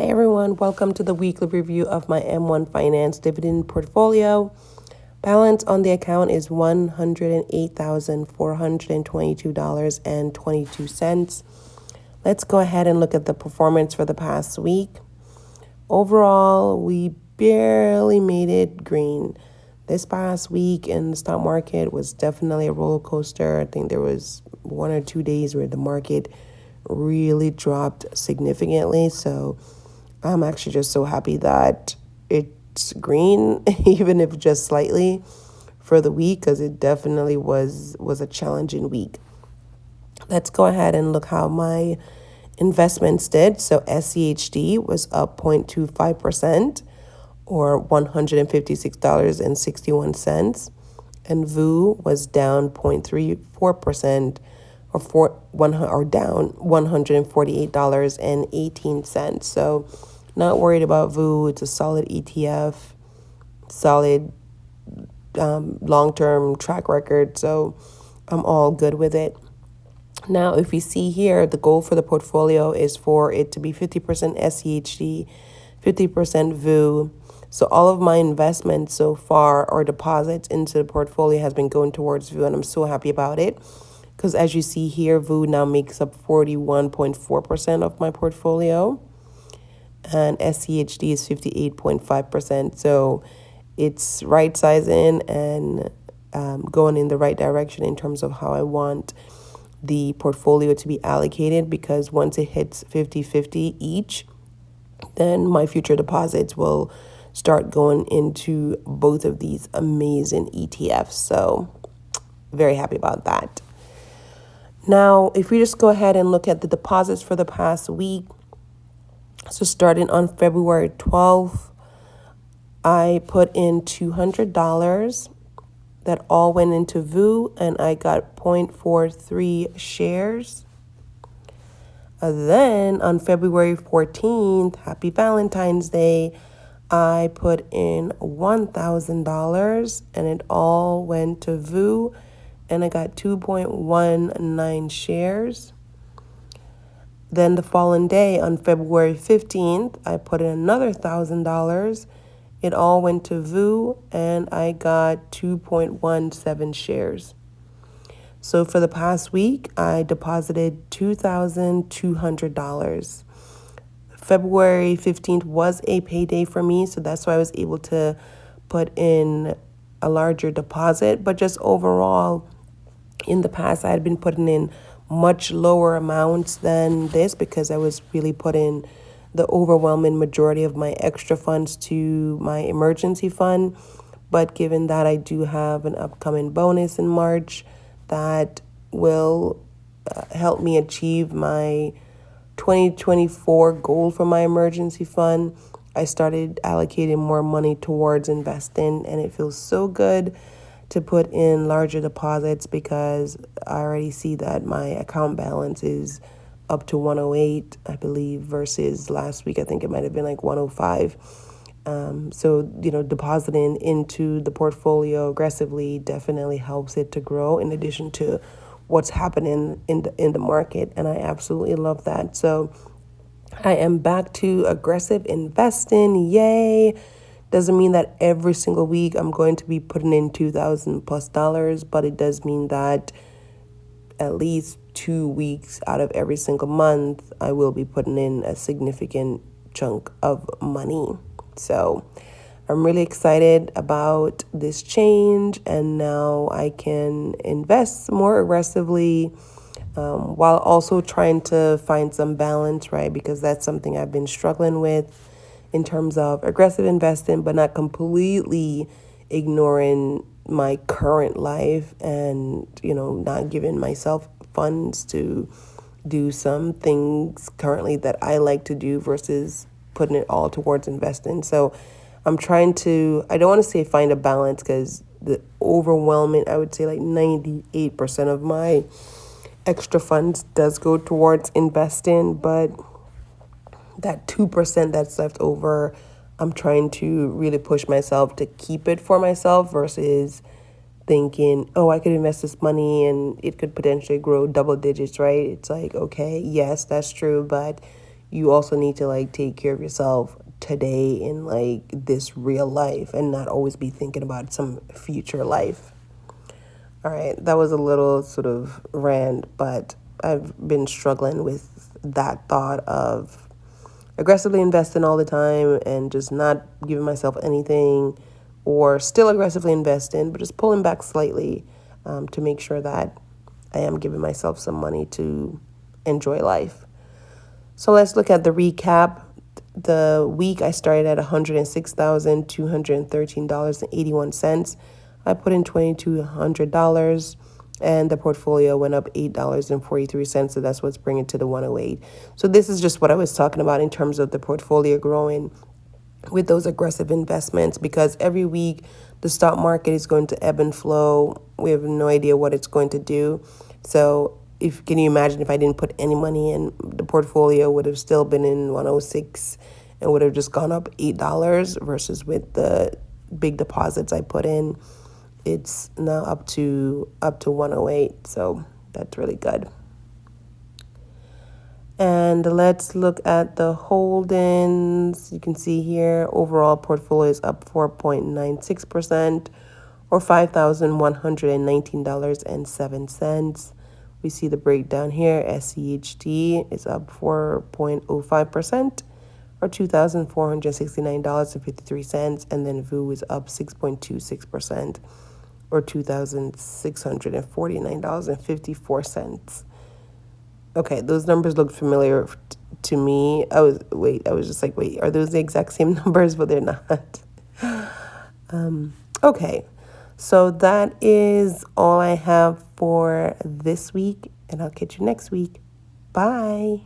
Hi everyone, welcome to the weekly review of my M1 Finance dividend portfolio. Balance on the account is $108,422.22. Let's go ahead and look at the performance for the past week. Overall, we barely made it green. This past week in the stock market was definitely a roller coaster. I think there was 1 or 2 days where the market really dropped significantly. So I'm actually just so happy that it's green, even if just slightly, for the week, because it definitely was a challenging week. Let's go ahead and look how my investments did. So SCHD was up 0.25%, or $156.61, and VU was down 0.34%, or down $148.18. So not worried about VU. It's a solid ETF, solid long-term track record. So I'm all good with it. Now, if you see here, the goal for the portfolio is for it to be 50% SCHD, 50% VU. So all of my investments so far, or deposits into the portfolio, has been going towards VU, and I'm so happy about it. Because as you see here, VU now makes up 41.4% of my portfolio, and SCHD is 58.5%. So it's right sizing and going in the right direction in terms of how I want the portfolio to be allocated, because once it hits 50-50 each, then my future deposits will start going into both of these amazing ETFs. So very happy about that. Now, if we just go ahead and look at the deposits for the past week, so starting on February 12th, I put in $200. That all went into VU, and I got 0.43 shares. Then on February 14th, happy Valentine's Day, I put in $1,000, and it all went to VU, and I got 2.19 shares. Then the following day, on February 15th, I put in another $1,000. It all went to VU, and I got 2.17 shares. So for the past week, I deposited $2,200. February 15th was a payday for me, so that's why I was able to put in a larger deposit. But just overall, in the past, I had been putting in much lower amounts than this, because I was really putting the overwhelming majority of my extra funds to my emergency fund. But given that I do have an upcoming bonus in March that will help me achieve my 2024 goal for my emergency fund, I started allocating more money towards investing, and it feels so good to put in larger deposits, because I already see that my account balance is up to 108, I believe, versus last week I think it might have been like 105. So, depositing into the portfolio aggressively definitely helps it to grow, in addition to what's happening in the market, and I absolutely love that. So I am back to aggressive investing. Yay! Doesn't mean that every single week I'm going to be putting in $2,000+, but it does mean that at least 2 weeks out of every single month, I will be putting in a significant chunk of money. So I'm really excited about this change, and now I can invest more aggressively, while also trying to find some balance, right? Because that's something I've been struggling with in terms of aggressive investing, but not completely ignoring my current life and, not giving myself funds to do some things currently that I like to do versus putting it all towards investing. So I'm trying to, I don't want to say find a balance, because the overwhelming, I would say like 98% of my extra funds does go towards investing, but that 2% that's left over, I'm trying to really push myself to keep it for myself versus thinking, oh, I could invest this money and it could potentially grow double digits, right? It's like, okay, yes, that's true, but you also need to like take care of yourself today in like this real life and not always be thinking about some future life. All right, that was a little sort of rant, but I've been struggling with that thought of aggressively investing all the time and just not giving myself anything, or still aggressively investing, but just pulling back slightly to make sure that I am giving myself some money to enjoy life. So let's look at the recap. The week I started at $106,213.81. I put in $2,200 and the portfolio went up $8.43. So that's what's bringing it to the 108. So this is just what I was talking about in terms of the portfolio growing with those aggressive investments, because every week the stock market is going to ebb and flow. We have no idea what it's going to do. So if can you imagine if I didn't put any money in, the portfolio would have still been in 106 and would have just gone up $8 versus with the big deposits I put in, it's now up to 108. So that's really good. And let's look at the holdings. You can see here, overall portfolio is up 4.96% or $5,119.07. We see the breakdown here. SCHD is up 4.05% or $2,469.53. And then VU is up 6.26% or $2,649.54. Okay, those numbers look familiar to me. I was just like, wait, are those the exact same numbers? But they're not. Okay, so that is all I have for this week, and I'll catch you next week. Bye.